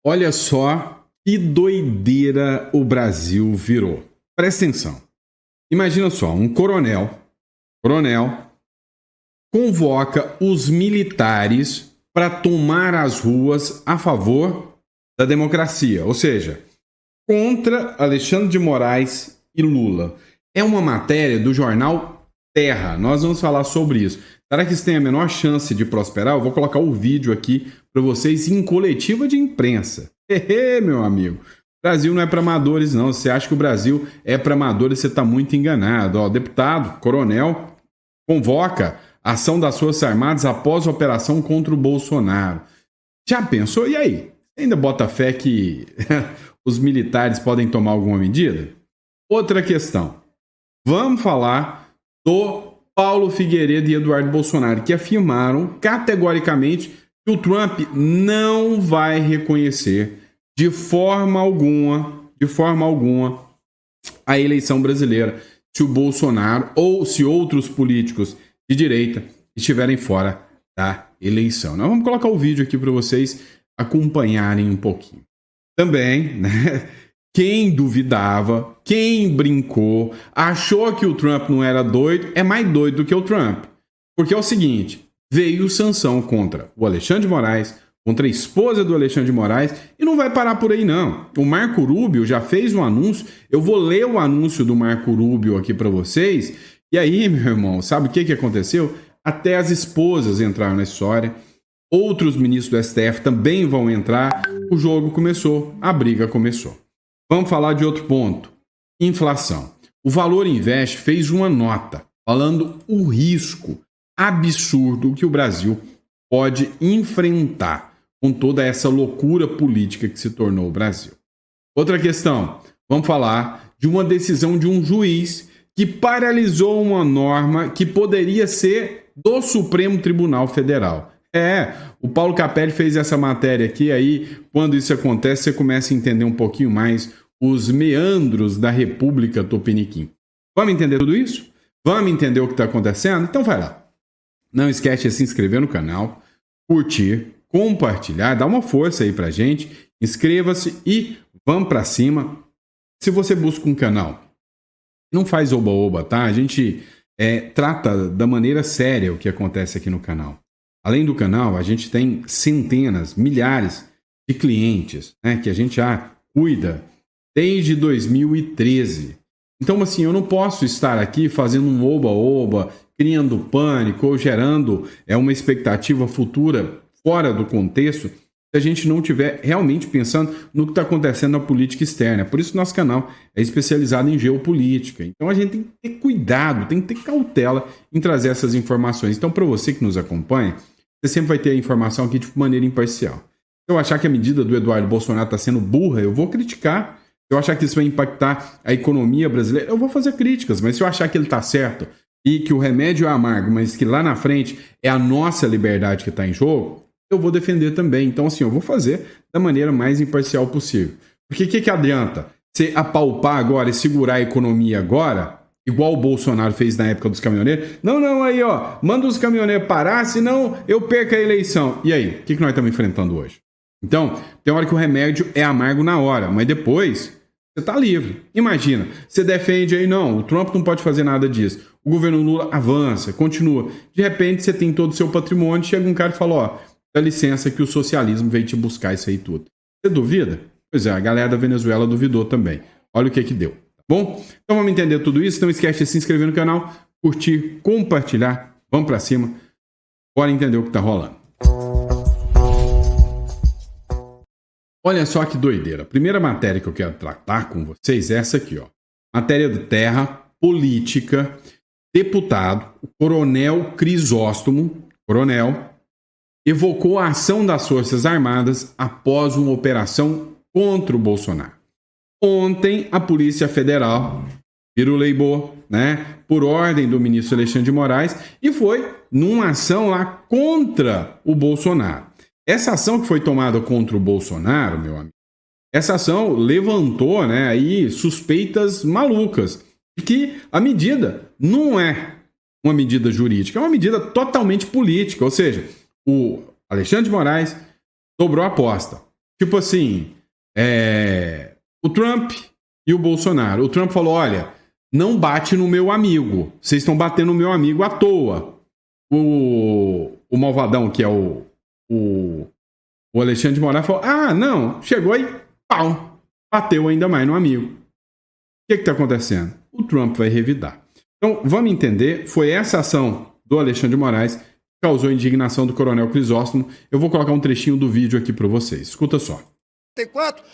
Olha só que doideira o Brasil virou. Presta atenção. Imagina só, um coronel convoca os militares para tomar as ruas a favor da democracia, ou seja, contra Alexandre de Moraes e Lula. É uma matéria do jornal Terra. Nós vamos falar sobre isso. Será que isso tem a menor chance de prosperar? Eu vou colocar o vídeo aqui para vocês em coletiva de imprensa. Meu amigo. Brasil não é para amadores, não. Se você acha que o Brasil é para amadores, você está muito enganado. Ó, deputado, coronel, convoca a ação das Forças Armadas após a operação contra o Bolsonaro. Já pensou? E aí? Você ainda bota fé que os militares podem tomar alguma medida? Outra questão. Vamos falar do Paulo Figueiredo e Eduardo Bolsonaro, que afirmaram categoricamente que o Trump não vai reconhecer de forma alguma, a eleição brasileira se o Bolsonaro ou se outros políticos de direita estiverem fora da eleição. Nós vamos colocar o vídeo aqui para vocês acompanharem um pouquinho. Também, né? Quem duvidava, quem brincou, achou que o Trump não era doido, é mais doido do que o Trump. Porque é o seguinte, veio sanção contra o Alexandre de Moraes, contra a esposa do Alexandre de Moraes, e não vai parar por aí não. O Marco Rubio já fez um anúncio, eu vou ler o anúncio do Marco Rubio aqui para vocês, e aí, meu irmão, sabe o que aconteceu? Até as esposas entraram na história, outros ministros do STF também vão entrar, o jogo começou, a briga começou. Vamos falar de outro ponto. Inflação. O Valor Invest fez uma nota falando o risco absurdo que o Brasil pode enfrentar com toda essa loucura política que se tornou o Brasil. Outra questão. Vamos falar de uma decisão de um juiz que paralisou uma norma que poderia ser do Supremo Tribunal Federal. O Paulo Capelli fez essa matéria aqui, aí quando isso acontece você começa a entender um pouquinho mais os meandros da República Tupiniquim. Vamos entender tudo isso? Vamos entender o que está acontecendo? Então vai lá. Não esquece de se inscrever no canal, curtir, compartilhar, dá uma força aí pra gente, inscreva-se e vamos pra cima. Se você busca um canal, não faz oba-oba, tá? A gente trata da maneira séria o que acontece aqui no canal. Além do canal, a gente tem centenas, milhares de clientes, né, que a gente já cuida desde 2013. Então, assim, eu não posso estar aqui fazendo um oba-oba, criando pânico ou gerando uma expectativa futura fora do contexto se a gente não estiver realmente pensando no que está acontecendo na política externa. Por isso nosso canal é especializado em geopolítica. Então a gente tem que ter cuidado, tem que ter cautela em trazer essas informações. Então, para você que nos acompanha, você sempre vai ter a informação aqui de maneira imparcial. Se eu achar que a medida do Eduardo Bolsonaro está sendo burra, eu vou criticar. Se eu achar que isso vai impactar a economia brasileira, eu vou fazer críticas. Mas se eu achar que ele está certo e que o remédio é amargo, mas que lá na frente é a nossa liberdade que está em jogo, eu vou defender também. Então, assim, eu vou fazer da maneira mais imparcial possível. Porque o que adianta você apalpar agora e segurar a economia agora, igual o Bolsonaro fez na época dos caminhoneiros? Não, aí, ó, manda os caminhoneiros parar, senão eu perco a eleição. E aí, o que nós estamos enfrentando hoje? Então, tem hora que o remédio é amargo na hora, mas depois você está livre. Imagina, você defende aí, não, o Trump não pode fazer nada disso. O governo Lula avança, continua. De repente, você tem todo o seu patrimônio, chega um cara e fala, ó, dá licença que o socialismo veio te buscar isso aí tudo. Você duvida? Pois é, a galera da Venezuela duvidou também. Olha o que deu, tá bom? Então vamos entender tudo isso. Não esquece de se inscrever no canal, curtir, compartilhar. Vamos pra cima. Bora entender o que tá rolando. Olha só que doideira. A primeira matéria que eu quero tratar com vocês é essa aqui, ó. Matéria do Terra, política, deputado, o coronel Crisóstomo, evocou a ação das Forças Armadas após uma operação contra o Bolsonaro. Ontem, a Polícia Federal piruleibou, né, por ordem do ministro Alexandre de Moraes, e foi numa ação lá contra o Bolsonaro. Essa ação que foi tomada contra o Bolsonaro, meu amigo, essa ação levantou, né, aí suspeitas malucas de que a medida não é uma medida jurídica, é uma medida totalmente política, ou seja, o Alexandre de Moraes dobrou a aposta. Tipo assim, o Trump e o Bolsonaro. O Trump falou, olha, não bate no meu amigo. Vocês estão batendo no meu amigo à toa. O malvadão, que é o Alexandre de Moraes, falou, não, chegou e pau, bateu ainda mais no amigo. O que está acontecendo? O Trump vai revidar. Então, vamos entender, foi essa ação do Alexandre de Moraes que causou indignação do Coronel Crisóstomo. Eu vou colocar um trechinho do vídeo aqui para vocês. Escuta só.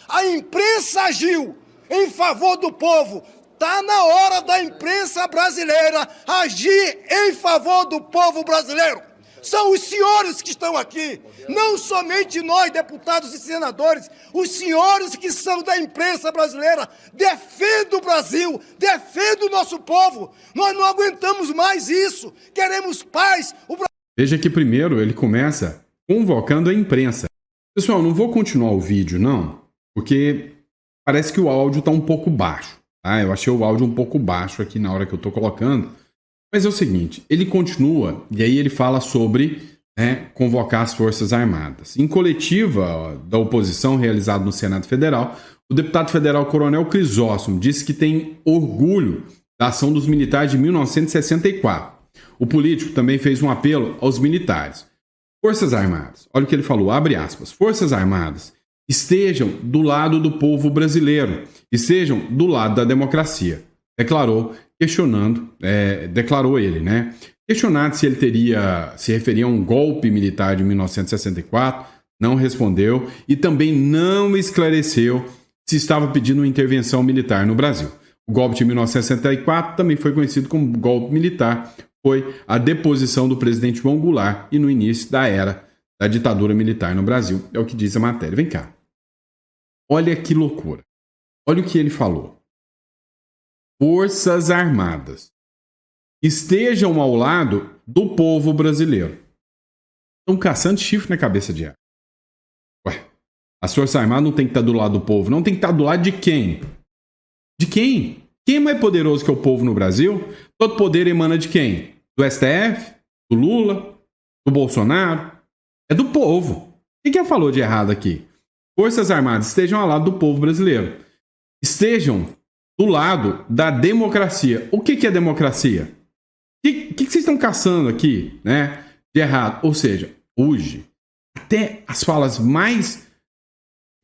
A imprensa agiu em favor do povo. Está na hora da imprensa brasileira agir em favor do povo brasileiro. São os senhores que estão aqui, não somente nós, deputados e senadores, os senhores que são da imprensa brasileira, defendam o Brasil, defendam o nosso povo. Nós não aguentamos mais isso, queremos paz. Veja que primeiro ele começa convocando a imprensa. Pessoal, não vou continuar o vídeo não, porque parece que o áudio está um pouco baixo. Tá? Eu achei o áudio um pouco baixo aqui na hora que eu estou colocando. Mas é o seguinte, ele continua, e aí ele fala sobre convocar as Forças Armadas. Em coletiva da oposição realizada no Senado Federal, o deputado federal Coronel Crisóstomo disse que tem orgulho da ação dos militares de 1964. O político também fez um apelo aos militares. Forças Armadas, olha o que ele falou, abre aspas, Forças Armadas estejam do lado do povo brasileiro, estejam do lado da democracia, declarou ele, né? Questionado se ele se referia a um golpe militar de 1964, não respondeu e também não esclareceu se estava pedindo uma intervenção militar no Brasil. O golpe de 1964 também foi conhecido como golpe militar, foi a deposição do presidente João Goulart e no início da era da ditadura militar no Brasil, é o que diz a matéria. Vem cá. Olha que loucura. Olha o que ele falou. Forças Armadas estejam ao lado do povo brasileiro. Estão caçando chifre na cabeça de ar. Ué, as Forças Armadas não tem que estar do lado do povo, não tem que estar do lado de quem? De quem? Quem é mais poderoso que o povo no Brasil? Todo poder emana de quem? Do STF? Do Lula? Do Bolsonaro? É do povo. O que ele falou de errado aqui? Forças Armadas estejam ao lado do povo brasileiro. Estejam do lado da democracia. O que é democracia? O que vocês estão caçando aqui, né, de errado? Ou seja, hoje, até as falas mais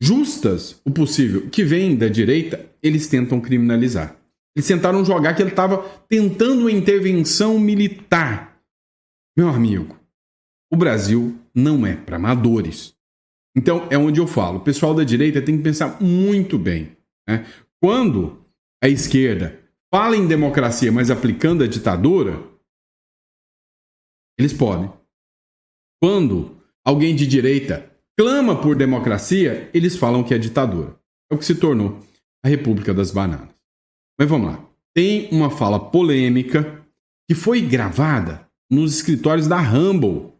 justas, o possível, que vêm da direita, eles tentam criminalizar. Eles tentaram jogar que ele estava tentando uma intervenção militar. Meu amigo, o Brasil não é para amadores. Então, é onde eu falo. O pessoal da direita tem que pensar muito bem, né? Quando a esquerda fala em democracia, mas aplicando a ditadura, eles podem. Quando alguém de direita clama por democracia, eles falam que é ditadura. É o que se tornou a República das Bananas. Mas vamos lá. Tem uma fala polêmica que foi gravada nos escritórios da Rumble,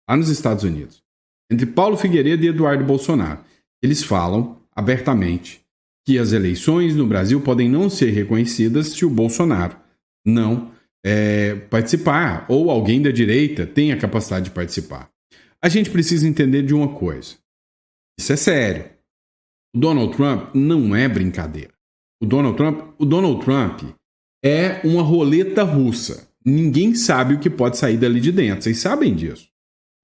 lá nos Estados Unidos, entre Paulo Figueiredo e Eduardo Bolsonaro. Eles falam abertamente que as eleições no Brasil podem não ser reconhecidas se o Bolsonaro não participar, ou alguém da direita tem a capacidade de participar. A gente precisa entender de uma coisa. Isso é sério. O Donald Trump não é brincadeira. O Donald Trump é uma roleta russa. Ninguém sabe o que pode sair dali de dentro. Vocês sabem disso.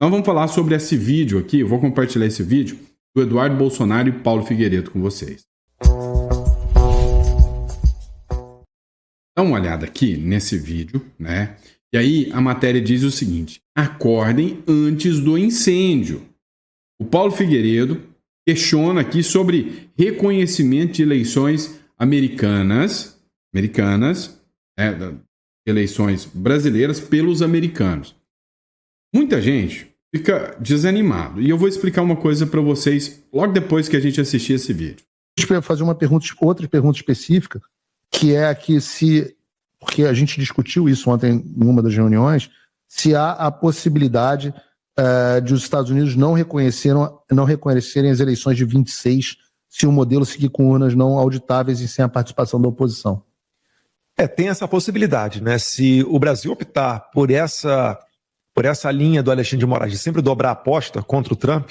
Nós vamos falar sobre esse vídeo aqui. Eu vou compartilhar esse vídeo do Eduardo Bolsonaro e Paulo Figueiredo com vocês. Dá uma olhada aqui nesse vídeo, né? E aí a matéria diz o seguinte: acordem antes do incêndio. O Paulo Figueiredo questiona aqui sobre reconhecimento de eleições americanas, eleições brasileiras pelos americanos. Muita gente fica desanimado. E eu vou explicar uma coisa para vocês logo depois que a gente assistir esse vídeo. Deixa eu fazer outra pergunta específica, que é aqui porque a gente discutiu isso ontem em uma das reuniões, se há a possibilidade de os Estados Unidos não reconhecerem as eleições de 26 se o modelo seguir com urnas não auditáveis e sem a participação da oposição. Tem essa possibilidade, né? Se o Brasil optar por essa linha do Alexandre de Moraes de sempre dobrar a aposta contra o Trump,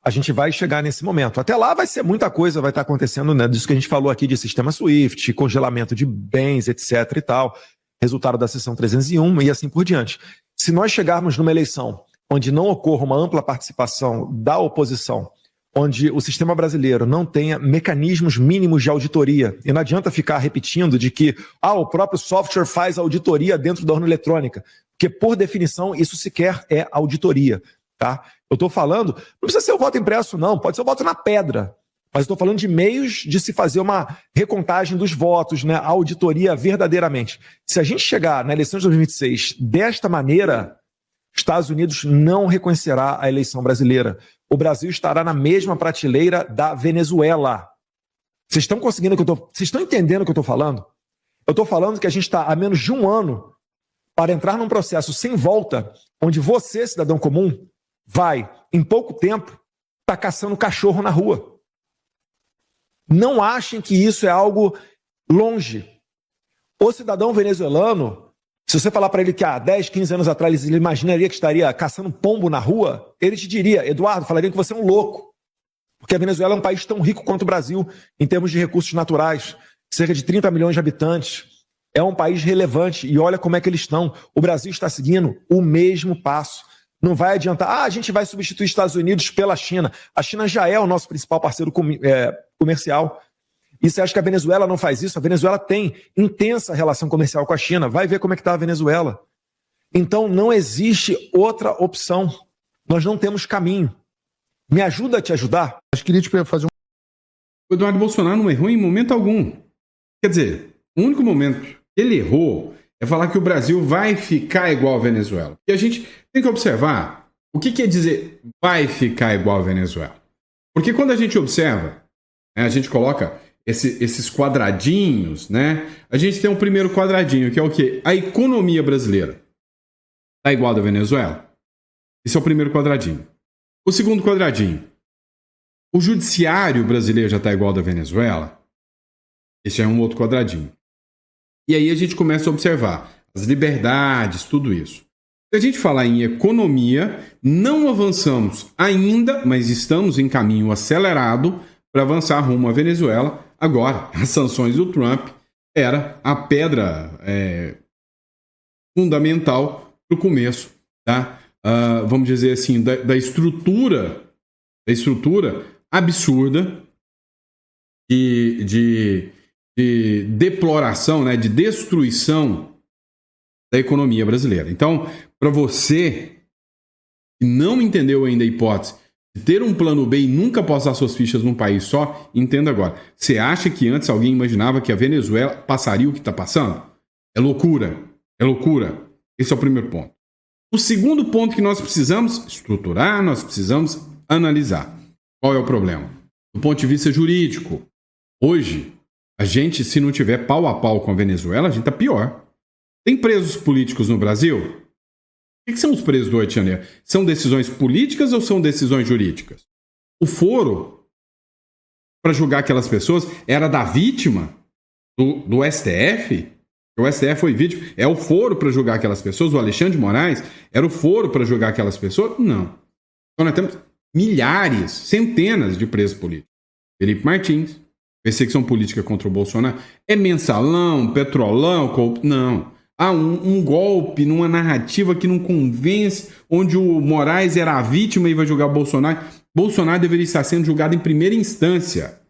a gente vai chegar nesse momento. Até lá vai ser muita coisa, vai estar acontecendo, né, disso que a gente falou aqui de sistema SWIFT, congelamento de bens, etc. e tal, resultado da seção 301 e assim por diante. Se nós chegarmos numa eleição onde não ocorra uma ampla participação da oposição, onde o sistema brasileiro não tenha mecanismos mínimos de auditoria, e não adianta ficar repetindo de que o próprio software faz auditoria dentro da urna eletrônica, porque, por definição, isso sequer é auditoria. Tá? Eu estou falando, não precisa ser o voto impresso, não, pode ser o voto na pedra, mas estou falando de meios de se fazer uma recontagem dos votos, né, auditoria verdadeiramente. Se a gente chegar na eleição de 2026 desta maneira, Estados Unidos não reconhecerá a eleição brasileira. O Brasil estará na mesma prateleira da Venezuela. Vocês estão conseguindo vocês estão entendendo o que eu estou falando? Eu estou falando que a gente está a menos de um ano para entrar num processo sem volta, onde você, cidadão comum, vai, em pouco tempo, estar caçando cachorro na rua. Não achem que isso é algo longe. O cidadão venezuelano, se você falar para ele que há 10, 15 anos atrás ele imaginaria que estaria caçando pombo na rua, ele te diria, Eduardo, falaria que você é um louco. Porque a Venezuela é um país tão rico quanto o Brasil, em termos de recursos naturais, cerca de 30 milhões de habitantes. É um país relevante e olha como é que eles estão. O Brasil está seguindo o mesmo passo. Não vai adiantar, a gente vai substituir os Estados Unidos pela China. A China já é o nosso principal parceiro comercial. E você acha que a Venezuela não faz isso? A Venezuela tem intensa relação comercial com a China. Vai ver como é que está a Venezuela. Então não existe outra opção. Nós não temos caminho. Me ajuda a te ajudar? Mas queria te fazer O Eduardo Bolsonaro não errou em momento algum. Quer dizer, o único momento que ele errou é falar que o Brasil vai ficar igual a Venezuela. E a gente tem que observar o que quer dizer vai ficar igual a Venezuela. Porque quando a gente observa, a gente coloca esses quadradinhos, né? A gente tem um primeiro quadradinho, que é o quê? A economia brasileira está igual a da Venezuela? Esse é o primeiro quadradinho. O segundo quadradinho. O judiciário brasileiro já está igual ao da Venezuela? Esse é um outro quadradinho. E aí a gente começa a observar as liberdades, tudo isso. Se a gente falar em economia, não avançamos ainda, mas estamos em caminho acelerado para avançar rumo à Venezuela. Agora, as sanções do Trump era a pedra fundamental para o começo, tá? Vamos dizer assim, da estrutura absurda de deploração, né, de destruição da economia brasileira. Então, para você que não entendeu ainda a hipótese de ter um plano B e nunca postar suas fichas num país só, entenda agora. Você acha que antes alguém imaginava que a Venezuela passaria o que está passando? É loucura. É loucura. Esse é o primeiro ponto. O segundo ponto que nós precisamos estruturar, nós precisamos analisar. Qual é o problema? Do ponto de vista jurídico, hoje, a gente, se não tiver pau a pau com a Venezuela, a gente está pior. Tem presos políticos no Brasil? O que são os presos do 8 de janeiro? São decisões políticas ou são decisões jurídicas? O foro para julgar aquelas pessoas era da vítima do STF? O STF foi vítima. É o foro para julgar aquelas pessoas? O Alexandre de Moraes era o foro para julgar aquelas pessoas? Não. Então nós temos milhares, centenas de presos políticos. Felipe Martins, perseguição política contra o Bolsonaro. É mensalão, petrolão, não. Há um golpe numa narrativa que não convence, onde o Moraes era a vítima e vai julgar o Bolsonaro. Bolsonaro deveria estar sendo julgado em primeira instância.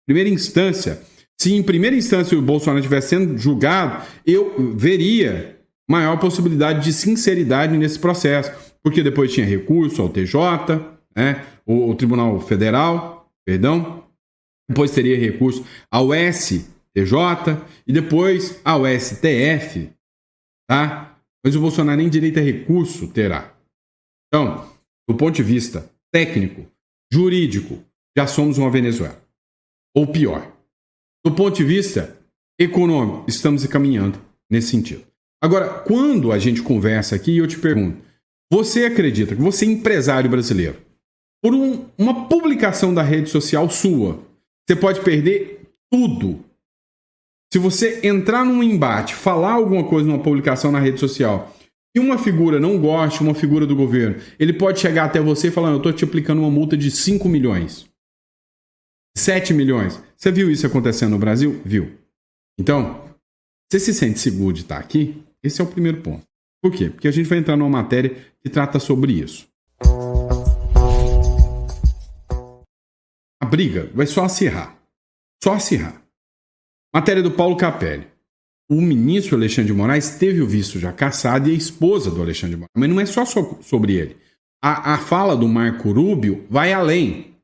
Primeira instância. Se em primeira instância o Bolsonaro estivesse sendo julgado, eu veria maior possibilidade de sinceridade nesse processo. Porque depois tinha recurso ao TJ, né, o Tribunal Federal, perdão. Depois teria recurso ao STJ e depois ao STF. Tá? Mas o Bolsonaro nem direito a recurso terá. Então, do ponto de vista técnico, jurídico, já somos uma Venezuela. Ou pior. Do ponto de vista econômico, estamos caminhando nesse sentido. Agora, quando a gente conversa aqui, eu te pergunto, você acredita que você é empresário brasileiro, por uma publicação da rede social sua, você pode perder tudo? Se você entrar num embate, falar alguma coisa numa publicação na rede social Se uma figura não gosta, uma figura do governo, ele pode chegar até você falando, eu estou te aplicando uma multa de 5 milhões. 7 milhões. Você viu isso acontecendo no Brasil? Viu. Então, você se sente seguro de estar aqui? Esse é o primeiro ponto. Por quê? Porque a gente vai entrar numa matéria que trata sobre isso. A briga vai só acirrar. Só acirrar. Matéria do Paulo Capelli. O ministro Alexandre de Moraes teve o visto já cassado e a esposa do Alexandre de Moraes. Mas não é só sobre ele. A fala do Marco Rubio vai além.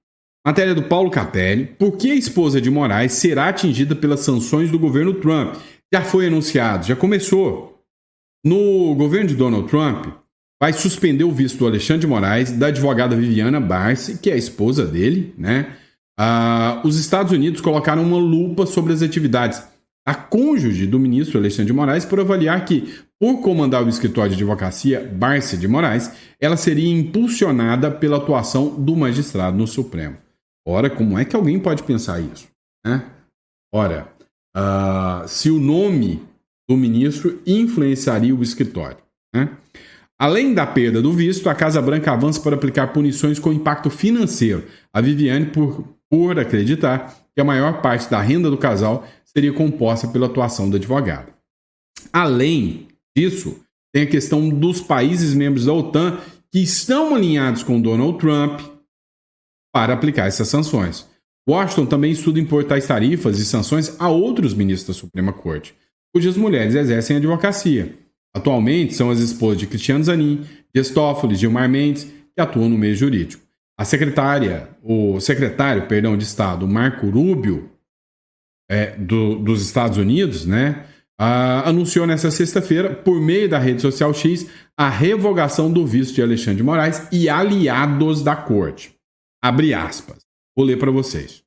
Matéria do Paulo Capelli. Por que a esposa de Moraes será atingida pelas sanções do governo Trump? Já foi anunciado, já começou. No governo de Donald Trump, vai suspender o visto do Alexandre de Moraes, da advogada Viviana Barsi, que é a esposa dele, né? Os Estados Unidos colocaram uma lupa sobre as atividades da cônjuge do ministro Alexandre de Moraes por avaliar que, por comandar o escritório de advocacia Barsi de Moraes, ela seria impulsionada pela atuação do magistrado no Supremo. Ora, como é que alguém pode pensar isso? Né? Ora, se o nome do ministro influenciaria o escritório. Né? Além da perda do visto, a Casa Branca avança para aplicar punições com impacto financeiro. A Viviane, por acreditar que a maior parte da renda do casal seria composta pela atuação do advogado. Além disso, tem a questão dos países membros da OTAN que estão alinhados com Donald Trump para aplicar essas sanções. Washington também estuda impor tais tarifas e sanções a outros ministros da Suprema Corte, cujas mulheres exercem advocacia. Atualmente são as esposas de Cristiano Zanin, Dias Toffoli, Gilmar Mendes, que atuam no meio jurídico. O secretário de Estado, Marco Rubio, dos Estados Unidos, né, anunciou nesta sexta-feira, por meio da rede social X, a revogação do visto de Alexandre de Moraes e aliados da corte. Abre aspas. Vou ler para vocês.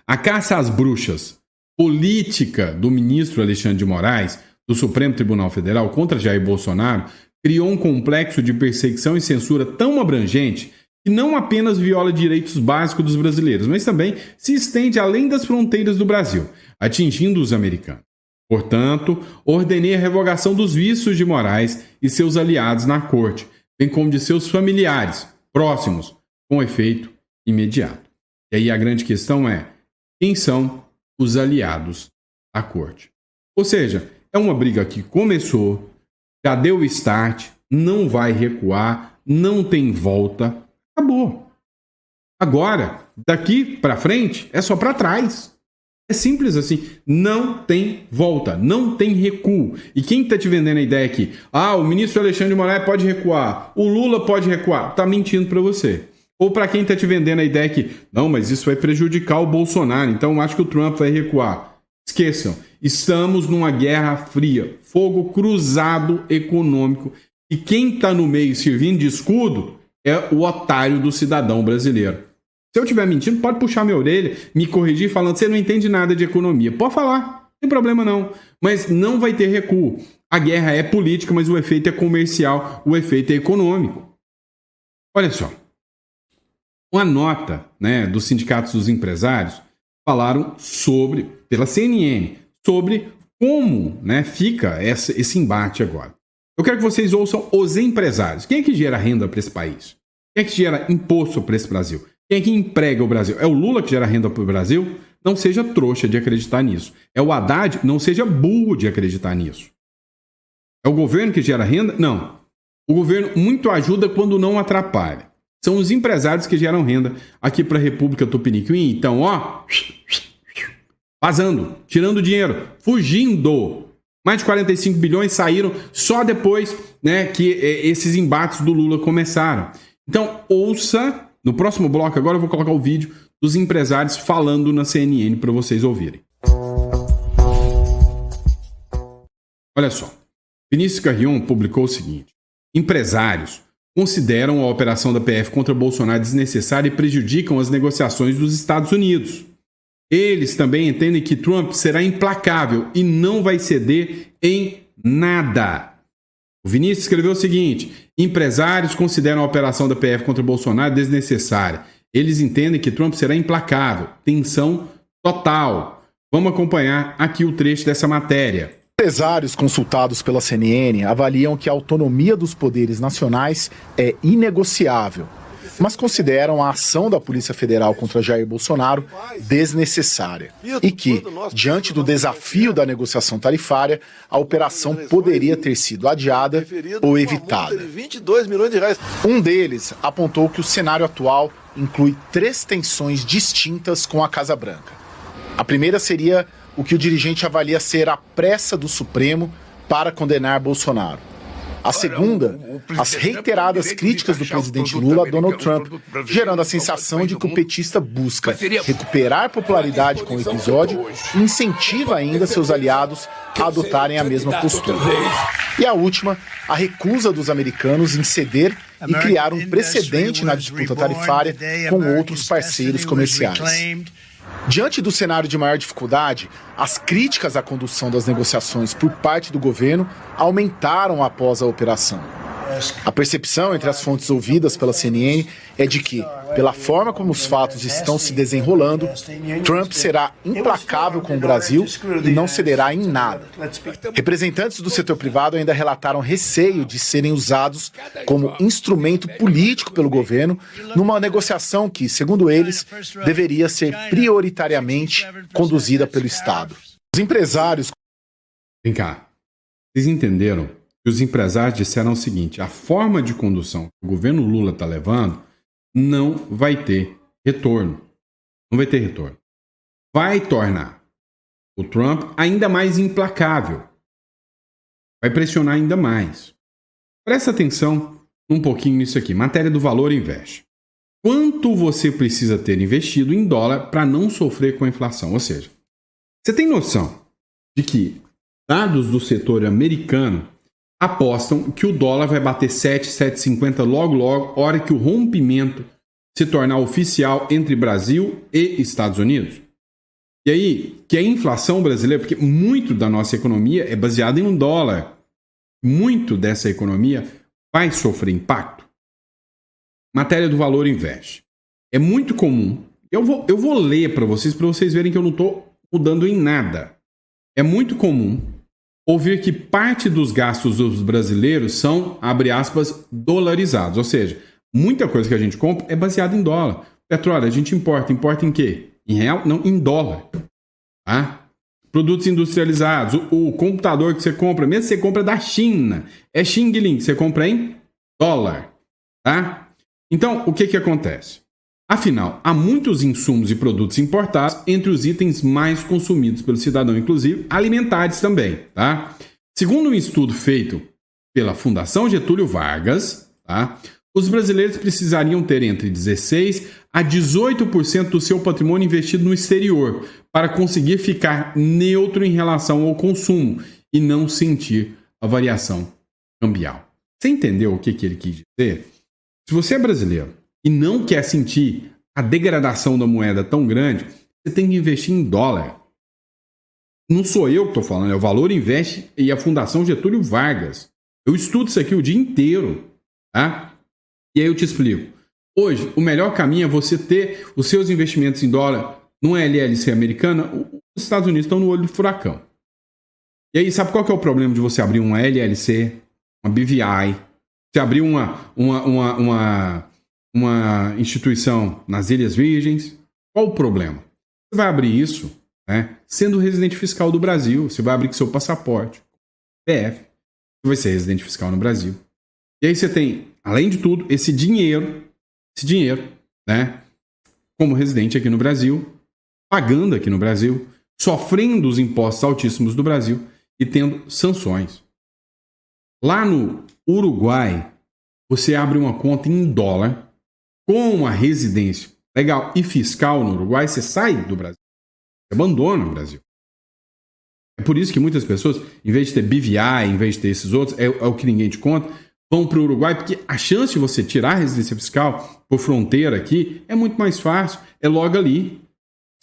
A caça às bruxas política do ministro Alexandre de Moraes, do Supremo Tribunal Federal, contra Jair Bolsonaro, criou um complexo de perseguição e censura tão abrangente que não apenas viola direitos básicos dos brasileiros, mas também se estende além das fronteiras do Brasil, atingindo os americanos. Portanto, ordenei a revogação dos vistos de Moraes e seus aliados na corte, bem como de seus familiares próximos, com efeito imediato. E aí a grande questão é, quem são os aliados da corte? Ou seja, é uma briga que começou, já deu start, não vai recuar, não tem volta, acabou. Agora, daqui para frente, é só para trás. É simples assim, não tem volta, não tem recuo. E quem está te vendendo a ideia aqui, o ministro Alexandre de Moraes pode recuar, o Lula pode recuar, está mentindo para você. Ou para quem está te vendendo a ideia que, não, mas isso vai prejudicar o Bolsonaro, então acho que o Trump vai recuar. Esqueçam, estamos numa guerra fria, fogo cruzado econômico, e quem está no meio servindo de escudo é o otário do cidadão brasileiro. Se eu estiver mentindo, pode puxar minha orelha, me corrigir falando que você não entende nada de economia. Pode falar, não tem problema não, mas não vai ter recuo. A guerra é política, mas o efeito é comercial, o efeito é econômico. Olha só. Uma nota, né, dos sindicatos dos empresários falaram pela CNN, sobre como, né, fica esse embate agora. Eu quero que vocês ouçam os empresários. Quem é que gera renda para esse país? Quem é que gera imposto para esse Brasil? Quem é que emprega o Brasil? É o Lula que gera renda para o Brasil? Não seja trouxa de acreditar nisso. É o Haddad? Não seja burro de acreditar nisso. É o governo que gera renda? Não. O governo muito ajuda quando não atrapalha. São os empresários que geram renda aqui para a República Tupiniquim. Então, vazando, tirando dinheiro, fugindo. Mais de 45 bilhões saíram só depois, né, que esses embates do Lula começaram. Então, ouça. No próximo bloco, agora eu vou colocar o vídeo dos empresários falando na CNN para vocês ouvirem. Olha só. Vinícius Carrion publicou o seguinte. Empresários consideram a operação da PF contra Bolsonaro desnecessária e prejudicam as negociações dos Estados Unidos. Eles também entendem que Trump será implacável e não vai ceder em nada. O Vinícius escreveu o seguinte: empresários consideram a operação da PF contra Bolsonaro desnecessária. Eles entendem que Trump será implacável. Tensão total. Vamos acompanhar aqui o trecho dessa matéria. Empresários consultados pela CNN avaliam que a autonomia dos poderes nacionais é inegociável, mas consideram a ação da Polícia Federal contra Jair Bolsonaro desnecessária e que, diante do desafio da negociação tarifária, a operação poderia ter sido adiada ou evitada. Um deles apontou que o cenário atual inclui 3 tensões distintas com a Casa Branca. A primeira seria o que o dirigente avalia ser a pressa do Supremo para condenar Bolsonaro. A segunda, as reiteradas críticas do presidente Lula a Donald Trump, gerando a sensação de que o petista busca recuperar popularidade com o episódio e incentiva ainda seus aliados a adotarem a mesma postura. E a última, a recusa dos americanos em ceder e criar um precedente na disputa tarifária com outros parceiros comerciais. Diante do cenário de maior dificuldade, as críticas à condução das negociações por parte do governo aumentaram após a operação. A percepção entre as fontes ouvidas pela CNN é de que, pela forma como os fatos estão se desenrolando, Trump será implacável com o Brasil e não cederá em nada. Representantes do setor privado ainda relataram receio de serem usados como instrumento político pelo governo numa negociação que, segundo eles, deveria ser prioritariamente conduzida pelo Estado. Os empresários... Vem cá. Vocês entenderam? Os empresários disseram o seguinte: a forma de condução que o governo Lula está levando não vai ter retorno. Não vai ter retorno. Vai tornar o Trump ainda mais implacável. Vai pressionar ainda mais. Presta atenção um pouquinho nisso aqui. Matéria do Valor Invest. Quanto você precisa ter investido em dólar para não sofrer com a inflação? Ou seja, você tem noção de que dados do setor americano apostam que o dólar vai bater 7,50 logo, hora que o rompimento se tornar oficial entre Brasil e Estados Unidos. E aí, que a inflação brasileira, porque muito da nossa economia é baseada em um dólar, muito dessa economia vai sofrer impacto. Matéria do Valor Invest. É muito comum, eu vou ler para vocês verem que eu não estou mudando em nada. É muito comum ouvir que parte dos gastos dos brasileiros são, abre aspas, dolarizados. Ou seja, muita coisa que a gente compra é baseada em dólar. Petróleo, a gente importa. Importa em quê? Em real? Não, em dólar. Tá? Produtos industrializados. O computador que você compra, mesmo que você compra da China, é Xing Ling, você compra em dólar. Tá? Então, o que acontece? Afinal, há muitos insumos e produtos importados entre os itens mais consumidos pelo cidadão, inclusive alimentares também, tá? Segundo um estudo feito pela Fundação Getúlio Vargas, tá? Os brasileiros precisariam ter entre 16% a 18% do seu patrimônio investido no exterior para conseguir ficar neutro em relação ao consumo e não sentir a variação cambial. Você entendeu o que ele quis dizer? Se você é brasileiro e não quer sentir a degradação da moeda tão grande, você tem que investir em dólar. Não sou eu que estou falando, é o Valor Invest e a Fundação Getúlio Vargas. Eu estudo isso aqui o dia inteiro. Tá? E aí eu te explico. Hoje, o melhor caminho é você ter os seus investimentos em dólar numa LLC americana. Os Estados Unidos estão no olho do furacão. E aí, sabe qual que é o problema de você abrir uma LLC, uma BVI, você abrir uma instituição nas Ilhas Virgens? Qual o problema? Você vai abrir isso, né, sendo residente fiscal do Brasil. Você vai abrir com seu passaporte, PF, você vai ser residente fiscal no Brasil. E aí você tem, além de tudo, esse dinheiro, né, como residente aqui no Brasil, pagando aqui no Brasil, sofrendo os impostos altíssimos do Brasil e tendo sanções. Lá no Uruguai, você abre uma conta em dólar com uma residência legal e fiscal no Uruguai, você sai do Brasil, você abandona o Brasil. É por isso que muitas pessoas, em vez de ter BVI, em vez de ter esses outros, é o que ninguém te conta, vão para o Uruguai, porque a chance de você tirar a residência fiscal por fronteira aqui é muito mais fácil, é logo ali.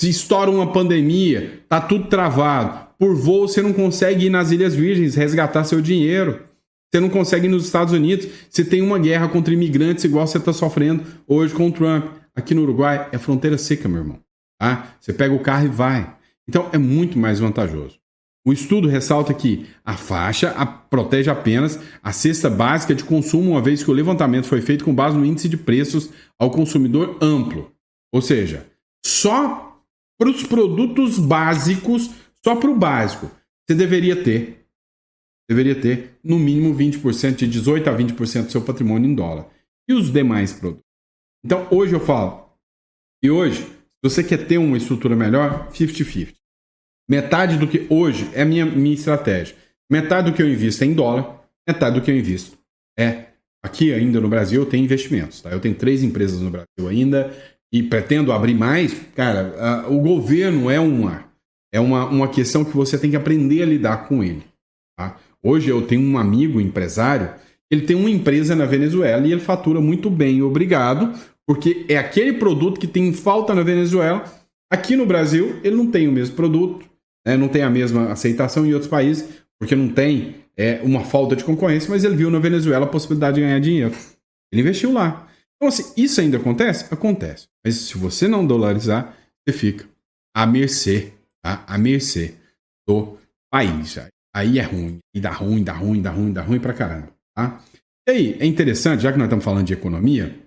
Se estoura uma pandemia, tá tudo travado, por voo você não consegue ir nas Ilhas Virgens resgatar seu dinheiro. Você não consegue ir nos Estados Unidos. Você tem uma guerra contra imigrantes igual você está sofrendo hoje com o Trump. Aqui no Uruguai é fronteira seca, meu irmão. Tá? Você pega o carro e vai. Então é muito mais vantajoso. O estudo ressalta que a faixa protege apenas a cesta básica de consumo, uma vez que o levantamento foi feito com base no índice de preços ao consumidor amplo. Ou seja, só para os produtos básicos, só para o básico, você deveria ter no mínimo 20%, de 18% a 20% do seu patrimônio em dólar. E os demais produtos? Então, hoje eu falo, e hoje, se você quer ter uma estrutura melhor, 50-50. Metade do que hoje é a minha estratégia. Metade do que eu invisto é em dólar, metade do que eu invisto é aqui ainda no Brasil. Eu tenho investimentos, tá? Eu tenho 3 empresas no Brasil ainda e pretendo abrir mais. Cara, o governo é uma questão que você tem que aprender a lidar com ele, tá? Hoje eu tenho um amigo empresário, ele tem uma empresa na Venezuela e ele fatura muito bem, obrigado, porque é aquele produto que tem falta na Venezuela. Aqui no Brasil ele não tem o mesmo produto, né? Não tem a mesma aceitação em outros países, porque não tem uma falta de concorrência, mas ele viu na Venezuela a possibilidade de ganhar dinheiro. Ele investiu lá. Então, assim, isso ainda acontece? Acontece. Mas se você não dolarizar, você fica à mercê, tá? À mercê do país. Aí é ruim. E dá ruim pra caramba, tá? E aí, é interessante, já que nós estamos falando de economia,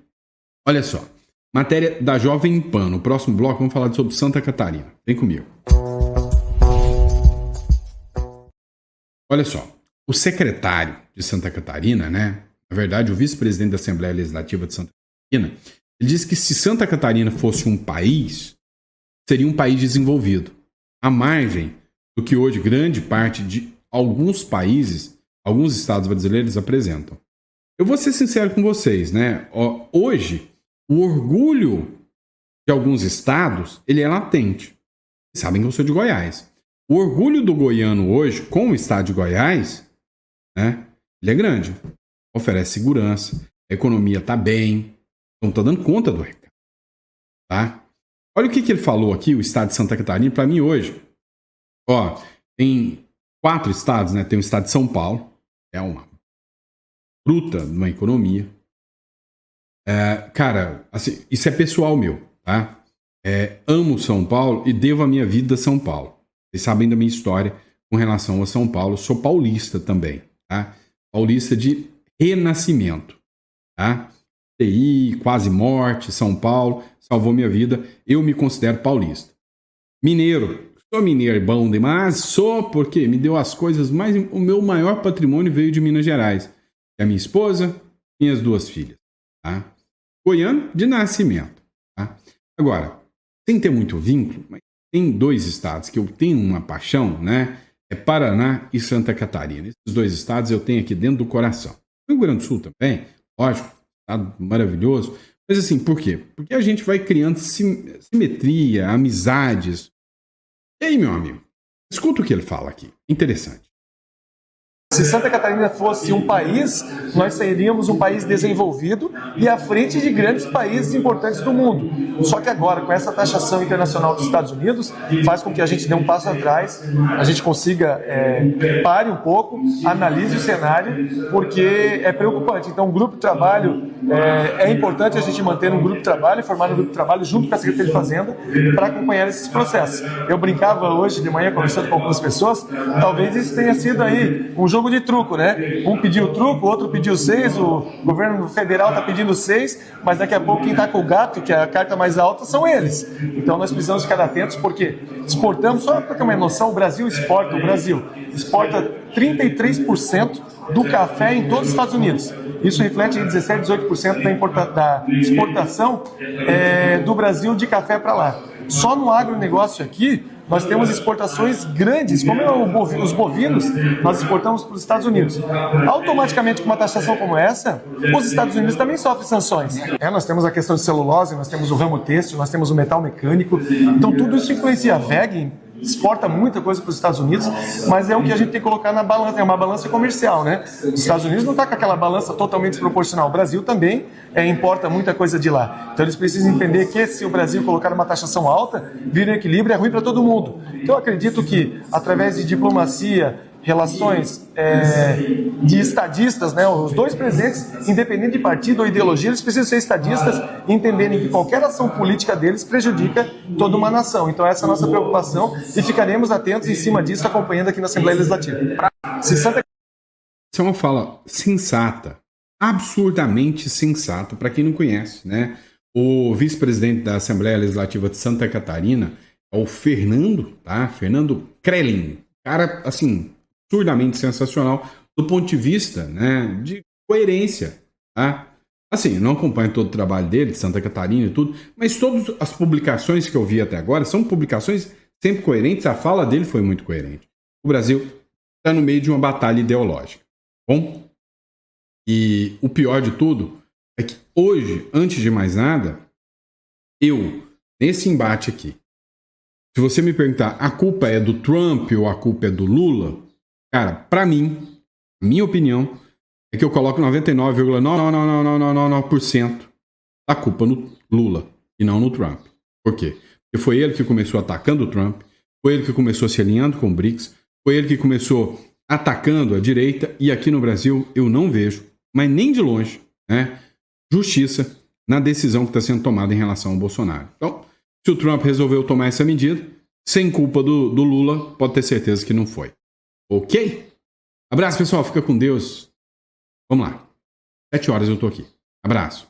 olha só. Matéria da Jovem Pan. No próximo bloco, vamos falar sobre Santa Catarina. Vem comigo. Olha só. O secretário de Santa Catarina, né? Na verdade, o vice-presidente da Assembleia Legislativa de Santa Catarina, ele disse que se Santa Catarina fosse um país, seria um país desenvolvido. À margem do que hoje grande parte de alguns países, alguns estados brasileiros apresentam. Eu vou ser sincero com vocês, né? Hoje, o orgulho de alguns estados, ele é latente. Vocês sabem que eu sou de Goiás. O orgulho do goiano hoje, com o estado de Goiás, né? Ele é grande. Oferece segurança, a economia está bem, não está dando conta do recado. Tá? Olha o que ele falou aqui, o estado de Santa Catarina, para mim hoje. Tem 4 estados, né? Tem o estado de São Paulo, que é uma fruta numa economia. Cara, assim, isso é pessoal meu, tá? Amo São Paulo e devo a minha vida a São Paulo. Vocês sabem da minha história com relação a São Paulo. Sou paulista também, tá? Paulista de renascimento, tá? TI, quase morte, São Paulo, salvou minha vida. Eu me considero paulista. Mineiro, sou mineiro bom demais, sou porque me deu as coisas mais... O meu maior patrimônio veio de Minas Gerais. É a minha esposa e minhas 2 filhas, tá? Goiano de nascimento, tá? Agora, sem ter muito vínculo, mas tem 2 estados que eu tenho uma paixão, né? É Paraná e Santa Catarina. Esses 2 estados eu tenho aqui dentro do coração. O Rio Grande do Sul também, lógico, estado maravilhoso. Mas assim, por quê? Porque a gente vai criando simetria, amizades. E aí, meu amigo, escuta o que ele fala aqui. Interessante. Se Santa Catarina fosse um país, nós seríamos um país desenvolvido e à frente de grandes países importantes do mundo. Só que agora, com essa taxação internacional dos Estados Unidos, faz com que a gente dê um passo atrás, a gente consiga, pare um pouco, analise o cenário, porque é preocupante. Então, um grupo de trabalho, é importante a gente manter um grupo de trabalho, formar um grupo de trabalho junto com a Secretaria de Fazenda para acompanhar esses processos. Eu brincava hoje de manhã, conversando com algumas pessoas, talvez isso tenha sido aí um jogo de truco, né? Um pediu truco, o outro pediu 6, o governo federal está pedindo 6, mas daqui a pouco quem está com o gato, que é a carta mais alta, são eles. Então nós precisamos ficar atentos, porque exportamos, só para ter uma noção, o Brasil exporta 33% do café em todos os Estados Unidos. Isso reflete em 17, 18% da exportação do Brasil de café para lá. Só no agronegócio aqui, nós temos exportações grandes, como os bovinos, nós exportamos para os Estados Unidos. Automaticamente, com uma taxação como essa, os Estados Unidos também sofrem sanções. Nós temos a questão de celulose, nós temos o ramo têxtil, nós temos o metal mecânico. Então, tudo isso influencia. A WEG exporta muita coisa para os Estados Unidos, mas é o que a gente tem que colocar na balança, é uma balança comercial, né? Os Estados Unidos não está com aquela balança totalmente desproporcional. O Brasil também importa muita coisa de lá. Então eles precisam entender que se o Brasil colocar uma taxação alta, vir em equilíbrio é ruim para todo mundo. Então eu acredito que através de diplomacia relações de estadistas, né? Os dois presidentes, independente de partido ou ideologia, eles precisam ser estadistas e entenderem que qualquer ação política deles prejudica toda uma nação. Então essa é a nossa preocupação e ficaremos atentos em cima disso, acompanhando aqui na Assembleia Legislativa. Essa é uma fala sensata, absurdamente sensata, para quem não conhece, né? O vice-presidente da Assembleia Legislativa de Santa Catarina é o Fernando, tá? Fernando Krellin. Cara, assim, absurdamente sensacional do ponto de vista, né, de coerência, tá? Assim, não acompanho todo o trabalho dele, de Santa Catarina e tudo, mas todas as publicações que eu vi até agora são publicações sempre coerentes, a fala dele foi muito coerente. O Brasil está no meio de uma batalha ideológica, bom? E o pior de tudo é que hoje, antes de mais nada, nesse embate aqui, se você me perguntar, a culpa é do Trump ou a culpa é do Lula? Cara, pra mim, minha opinião, é que eu coloco 99,9% da culpa no Lula e não no Trump. Por quê? Porque foi ele que começou atacando o Trump, foi ele que começou se alinhando com o BRICS, foi ele que começou atacando a direita, e aqui no Brasil eu não vejo, mas nem de longe, né, justiça na decisão que está sendo tomada em relação ao Bolsonaro. Então, se o Trump resolveu tomar essa medida, sem culpa do Lula, pode ter certeza que não foi. Ok? Abraço, pessoal. Fica com Deus. Vamos lá. 7 horas eu tô aqui. Abraço.